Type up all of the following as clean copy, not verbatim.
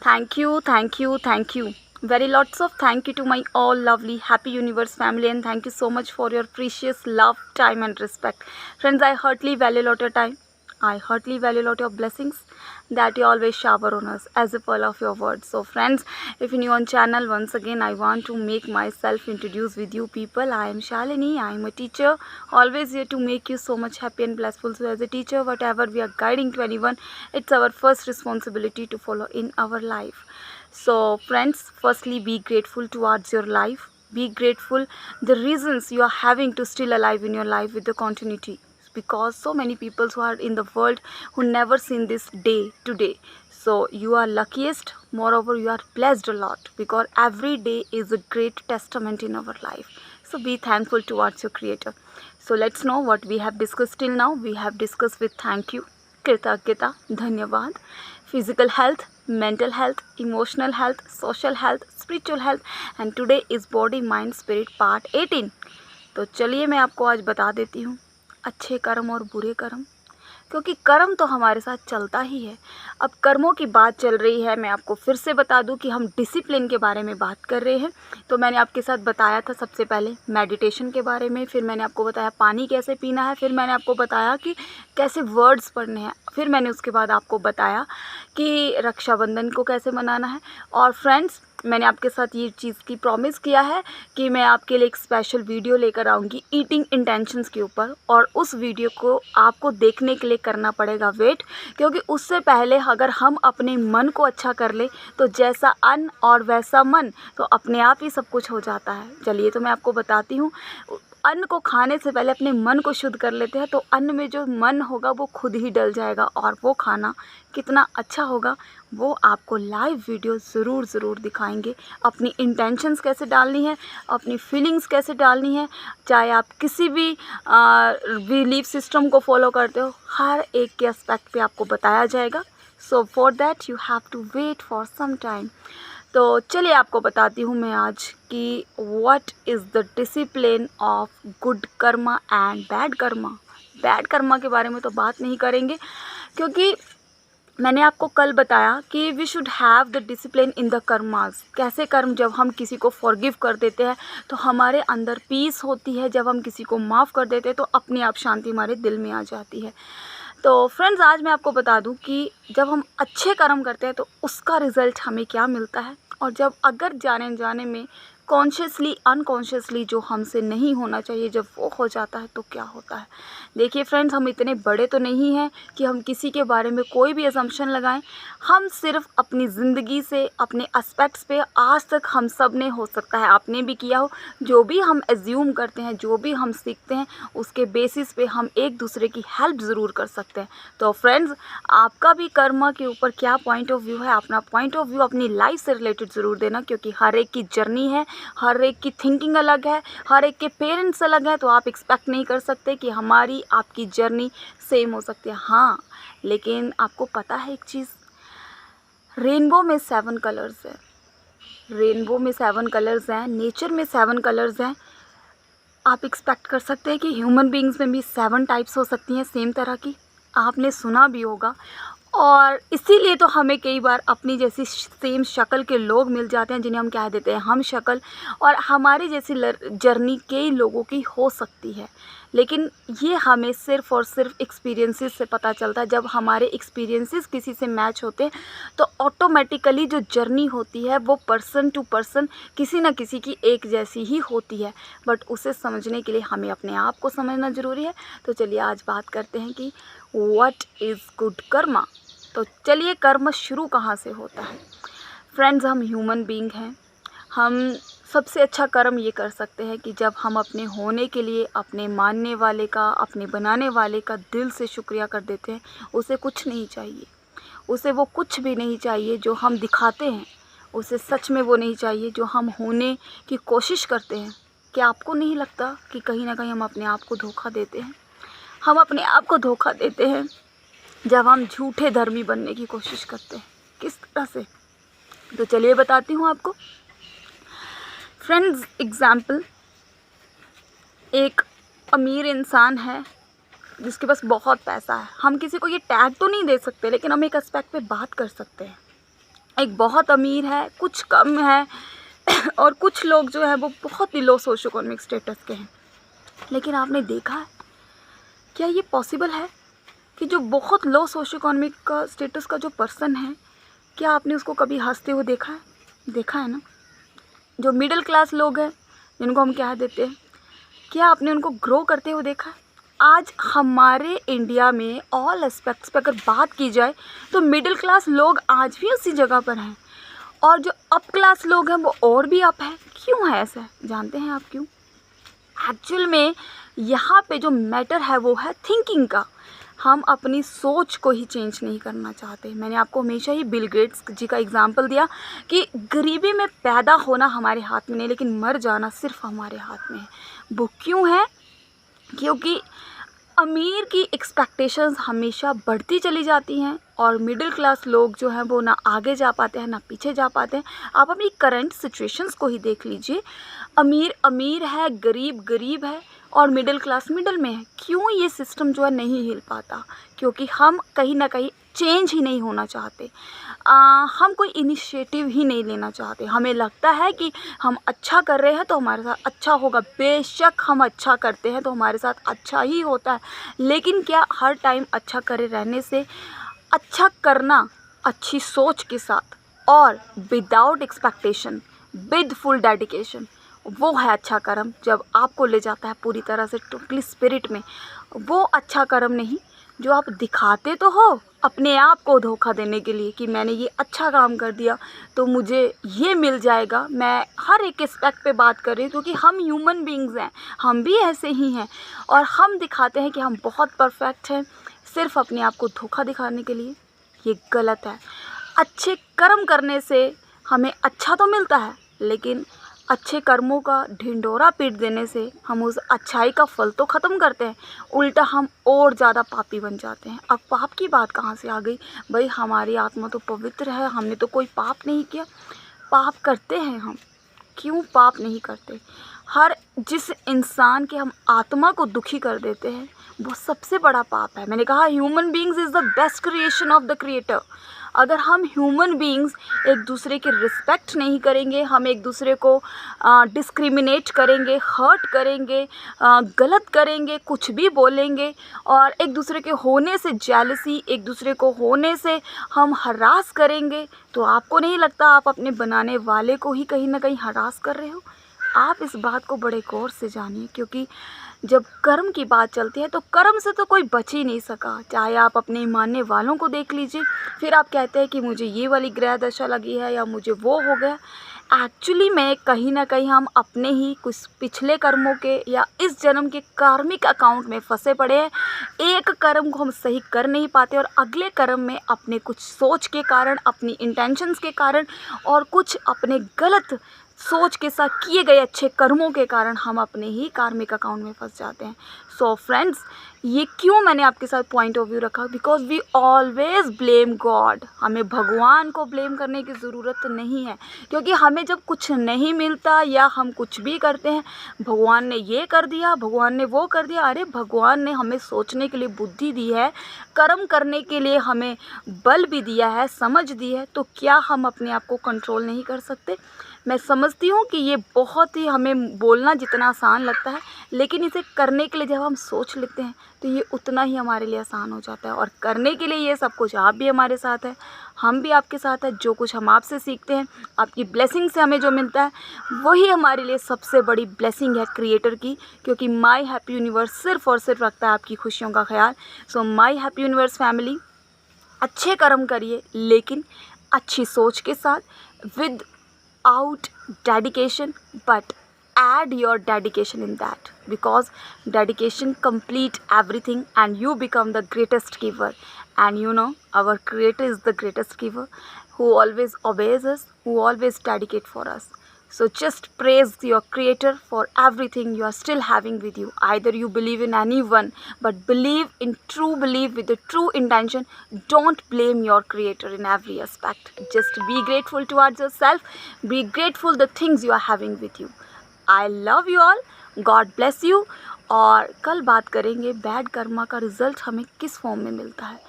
Thank you, thank you, thank you. Very lots of thank you to my all lovely happy universe family, and thank you so much for your precious love, time and respect. Friends, I heartily value lot your time. I heartily value lot your blessings that you always shower on us as a pearl of your words. So friends, if you're new on channel, once again I want to make myself introduce with you people. I am Shalini. I am a teacher, always here to make you so much happy and blissful. So as a teacher, whatever we are guiding to anyone, it's our first responsibility to follow in our life. So friends, firstly be grateful towards your life. Be grateful the reasons you are having to still alive in your life with the continuity, because so many people who are in the world who never seen this day today. So you are luckiest, moreover you are blessed a lot, because every day is a great testament in our life. So be thankful towards your creator. So let's know what we have discussed till now. We have discussed with thank you, कृतज्ञता, धन्यवाद, physical health, mental health, emotional health, social health, spiritual health, and today is body mind spirit part 18. तो चलिए मैं आपको आज बता देती हूँ अच्छे कर्म और बुरे कर्म, क्योंकि कर्म तो हमारे साथ चलता ही है। अब कर्मों की बात चल रही है, मैं आपको फिर से बता दूं कि हम डिसिप्लिन के बारे में बात कर रहे हैं। तो मैंने आपके साथ बताया था सबसे पहले मेडिटेशन के बारे में, फिर मैंने आपको बताया पानी कैसे पीना है, फिर मैंने आपको बताया कि कैसे वर्ड्स पढ़ने हैं, फिर मैंने उसके बाद आपको बताया कि रक्षाबंधन को कैसे मनाना है। और फ्रेंड्स, मैंने आपके साथ ये चीज़ की प्रॉमिस किया है कि मैं आपके लिए एक स्पेशल वीडियो लेकर आऊँगी ईटिंग इंटेंशंस के ऊपर, और उस वीडियो को आपको देखने के लिए करना पड़ेगा वेट, क्योंकि उससे पहले अगर हम अपने मन को अच्छा कर ले तो जैसा अन्न और वैसा मन, तो अपने आप ही सब कुछ हो जाता है। चलिए तो मैं आपको बताती हूँ। अन्न को खाने से पहले अपने मन को शुद्ध कर लेते हैं, तो अन्न में जो मन होगा वो खुद ही डल जाएगा, और वो खाना कितना अच्छा होगा वो आपको लाइव वीडियो ज़रूर दिखाएंगे। अपनी इंटेंशंस कैसे डालनी है, अपनी फीलिंग्स कैसे डालनी है, चाहे आप किसी भी बिलीफ सिस्टम को फॉलो करते हो, हर एक के एस्पेक्ट पे आपको बताया जाएगा। So for that you have to wait for some time. तो चलिए आपको बताती हूँ मैं आज कि what is the discipline of good karma and bad karma. Bad karma के बारे में तो बात नहीं करेंगे, क्योंकि मैंने आपको कल बताया कि we should have the discipline in the karmas. कैसे कर्म, जब हम किसी को फॉरगिव कर देते हैं तो हमारे अंदर पीस होती है, जब हम किसी को माफ़ कर देते हैं तो अपने आप शांति हमारे दिल में आ जाती है। तो फ्रेंड्स, आज मैं आपको बता दूं कि जब हम अच्छे कर्म करते हैं तो उसका रिज़ल्ट हमें क्या मिलता है, और जब अगर जाने में कॉन्शियसली अनकॉन्शियसली जो हमसे नहीं होना चाहिए जब वो हो जाता है तो क्या होता है। देखिए फ्रेंड्स, हम इतने बड़े तो नहीं हैं कि हम किसी के बारे में कोई भी असम्पशन लगाएं। हम सिर्फ अपनी ज़िंदगी से, अपने एस्पेक्ट्स पे आज तक हम सब ने, हो सकता है आपने भी किया हो, जो भी हम एज्यूम करते हैं, जो भी हम सीखते हैं, उसके बेसिस पे हम एक दूसरे की हेल्प ज़रूर कर सकते हैं। तो फ्रेंड्स, आपका भी कर्म के ऊपर क्या पॉइंट ऑफ व्यू है, अपना पॉइंट ऑफ व्यू अपनी लाइफ से रिलेटेड ज़रूर देना, क्योंकि हर एक की जर्नी है, हर एक की थिंकिंग अलग है, हर एक के पेरेंट्स अलग हैं। तो आप एक्सपेक्ट नहीं कर सकते कि हमारी आपकी जर्नी सेम हो सकती है। हाँ, लेकिन आपको पता है एक चीज़, रेनबो में 7 कलर्स है। रेनबो में 7 कलर्स हैं, नेचर में 7 कलर्स हैं। आप एक्सपेक्ट कर सकते हैं कि ह्यूमन बीइंग्स में भी 7 टाइप्स हो सकती हैं सेम तरह की। आपने सुना भी होगा, और इसीलिए तो हमें कई बार अपनी जैसी सेम शक्ल के लोग मिल जाते हैं, जिन्हें हम कह देते हैं हम शक्ल, और हमारी जैसी जर्नी कई लोगों की हो सकती है। लेकिन ये हमें सिर्फ़ और सिर्फ एक्सपीरियंसेस से पता चलता है। जब हमारे एक्सपीरियंसेस किसी से मैच होते हैं तो ऑटोमेटिकली जो जर्नी होती है वो पर्सन टू पर्सन किसी न किसी की एक जैसी ही होती है, बट उसे समझने के लिए हमें अपने आप को समझना ज़रूरी है। तो चलिए आज बात करते हैं कि व्हाट इज़ गुड कर्मा। तो चलिए, कर्म शुरू कहाँ से होता है। फ्रेंड्स, हम ह्यूमन बीइंग हैं। हम सबसे अच्छा कर्म ये कर सकते हैं कि जब हम अपने होने के लिए अपने मानने वाले का, अपने बनाने वाले का दिल से शुक्रिया कर देते हैं। उसे कुछ नहीं चाहिए, उसे वो कुछ भी नहीं चाहिए जो हम दिखाते हैं, उसे सच में वो नहीं चाहिए जो हम होने की कोशिश करते हैं। क्या आपको नहीं लगता कि कहीं ना कहीं हम अपने आप को धोखा देते हैं? हम अपने आप को धोखा देते हैं जब हम झूठे धर्मी बनने की कोशिश करते हैं। किस तरह से? तो चलिए बताती हूँ आपको। फ्रेंड्स, एग्जाम्पल, एक अमीर इंसान है जिसके पास बहुत पैसा है। हम किसी को ये टैग तो नहीं दे सकते, लेकिन हम एक एस्पेक्ट पे बात कर सकते हैं। एक बहुत अमीर है, कुछ कम है और कुछ लोग जो है वो बहुत ही लो सोशो इकोनॉमिक स्टेटस के हैं। लेकिन आपने देखा है, क्या ये पॉसिबल है कि जो बहुत लो सोशो इकोनॉमिक का स्टेटस का जो पर्सन है, क्या आपने उसको कभी हंसते हुए देखा है? देखा है ना। जो मिडिल क्लास लोग हैं, जिनको हम कह देते हैं, क्या आपने उनको ग्रो करते हुए देखा है? आज हमारे इंडिया में ऑल एस्पेक्ट्स पे अगर बात की जाए तो मिडिल क्लास लोग आज भी उसी जगह पर हैं, और जो अप क्लास लोग हैं वो और भी अप है। क्यों है ऐसा? जानते हैं आप क्यों? एक्चुअल में यहाँ पे जो मैटर है वो है थिंकिंग का। हम अपनी सोच को ही चेंज नहीं करना चाहते। मैंने आपको हमेशा ही बिल गेट्स जी का एग्जांपल दिया कि गरीबी में पैदा होना हमारे हाथ में नहीं, लेकिन मर जाना सिर्फ हमारे हाथ में है। वो क्यों है? क्योंकि अमीर की एक्सपेक्टेशंस हमेशा बढ़ती चली जाती हैं और मिडिल क्लास लोग जो हैं वो ना आगे जा पाते हैं ना पीछे जा पाते हैं। आप अपनी करंट सिचुएशंस को ही देख लीजिए। अमीर अमीर है, गरीब गरीब है और मिडिल क्लास मिडिल में है। क्यों ये सिस्टम जो है नहीं हिल पाता? क्योंकि हम कहीं ना कहीं चेंज ही नहीं होना चाहते। हम कोई इनिशिएटिव ही नहीं लेना चाहते। हमें लगता है कि हम अच्छा कर रहे हैं तो हमारे साथ अच्छा होगा। बेशक हम अच्छा करते हैं तो हमारे साथ अच्छा ही होता है, लेकिन क्या हर टाइम अच्छा करे रहने से? अच्छा करना अच्छी सोच के साथ और without expectation, with full dedication, वो है अच्छा कर्म। जब आपको ले जाता है पूरी तरह से टोटली स्पिरिट में, वो अच्छा कर्म नहीं जो आप दिखाते तो हो अपने आप को धोखा देने के लिए कि मैंने ये अच्छा काम कर दिया तो मुझे ये मिल जाएगा। मैं हर एक एस्पेक्ट पे बात कर रही हूँ क्योंकि हम ह्यूमन बीइंग्स हैं, हम भी ऐसे ही हैं और हम दिखाते हैं कि हम बहुत परफेक्ट हैं सिर्फ अपने आप को धोखा दिखाने के लिए। ये गलत है। अच्छे कर्म करने से हमें अच्छा तो मिलता है, लेकिन अच्छे कर्मों का ढिंढोरा पीट देने से हम उस अच्छाई का फल तो ख़त्म करते हैं, उल्टा हम और ज़्यादा पापी बन जाते हैं। अब पाप की बात कहाँ से आ गई? भाई हमारी आत्मा तो पवित्र है, हमने तो कोई पाप नहीं किया। पाप करते हैं हम, क्यों पाप नहीं करते? हर जिस इंसान के हम आत्मा को दुखी कर देते हैं वो सबसे बड़ा पाप है। मैंने कहा human beings is the best creation of the creator. अगर हम ह्यूमन बीइंग्स एक दूसरे की रिस्पेक्ट नहीं करेंगे, हम एक दूसरे को डिस्क्रिमिनेट करेंगे, हर्ट करेंगे, गलत करेंगे, कुछ भी बोलेंगे और एक दूसरे के होने से जेलसी, एक दूसरे को होने से हम हरास करेंगे, तो आपको नहीं लगता आप अपने बनाने वाले को ही कहीं ना कहीं हरास कर रहे हो? आप इस बात को बड़े गौर से जानिए, क्योंकि जब कर्म की बात चलती है तो कर्म से तो कोई बच ही नहीं सका। चाहे आप अपने मानने वालों को देख लीजिए, फिर आप कहते हैं कि मुझे ये वाली ग्रह दशा लगी है या मुझे वो हो गया। एक्चुअली में कहीं ना कहीं हम अपने ही कुछ पिछले कर्मों के या इस जन्म के कार्मिक अकाउंट में फंसे पड़े हैं। एक कर्म को हम सही कर नहीं पाते और अगले कर्म में अपने कुछ सोच के कारण, अपनी इंटेंशंस के कारण और कुछ अपने गलत सोच के साथ किए गए अच्छे कर्मों के कारण हम अपने ही कार्मिक अकाउंट में फंस जाते हैं। सो फ्रेंड्स, ये क्यों मैंने आपके साथ पॉइंट ऑफ व्यू रखा? Because we always blame God. हमें भगवान को ब्लेम करने की ज़रूरत नहीं है, क्योंकि हमें जब कुछ नहीं मिलता या हम कुछ भी करते हैं, भगवान ने ये कर दिया, भगवान ने वो कर दिया। अरे भगवान ने हमें सोचने के लिए बुद्धि दी है, कर्म करने के लिए हमें बल भी दिया है, समझ दी है, तो क्या हम अपने आप को कंट्रोल नहीं कर सकते? मैं समझती हूँ कि ये बहुत ही हमें बोलना जितना आसान लगता है, लेकिन इसे करने के लिए जब हम सोच लेते हैं तो ये उतना ही हमारे लिए आसान हो जाता है। और करने के लिए ये सब कुछ आप भी हमारे साथ है, हम भी आपके साथ है। जो कुछ हम आपसे सीखते हैं, आपकी ब्लेसिंग से हमें जो मिलता है, वही हमारे लिए सबसे बड़ी ब्लेसिंग है क्रिएटर की, क्योंकि माई हैप्पी यूनिवर्स सिर्फ़ और सिर्फ रखता है आपकी खुशियों का ख्याल। सो माई हैप्पी यूनिवर्स फैमिली, अच्छे कर्म करिए लेकिन अच्छी सोच के साथ, with out dedication, but add your dedication in that, because dedication complete everything and you become the greatest giver. And you know, our creator is the greatest giver, who always obeys us, who always dedicate for us. So just praise your creator for everything you are still having with you. Either you believe in anyone, but believe in true belief with a true intention. Don't blame your creator in every aspect. Just be grateful towards yourself. Be grateful the things you are having with you. I love you all. God bless you. और कल बात करेंगे bad Karma का result हमें किस form में मिलता है।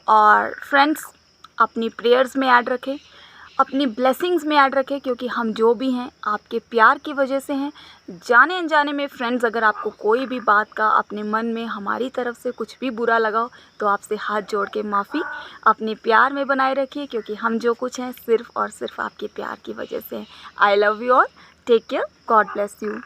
और फ्रेंड्स, अपनी प्रेयर्स में ऐड रखें अपनी ब्लेसिंग्स में ऐड रखें, क्योंकि हम जो भी हैं आपके प्यार की वजह से हैं। जाने अनजाने में फ्रेंड्स, अगर आपको कोई भी बात का अपने मन में हमारी तरफ से कुछ भी बुरा लगा हो तो आपसे हाथ जोड़ के माफ़ी अपने प्यार में बनाए रखिए, क्योंकि हम जो कुछ हैं सिर्फ़ और सिर्फ आपके प्यार की वजह से हैं। I love you all, take care, God bless you.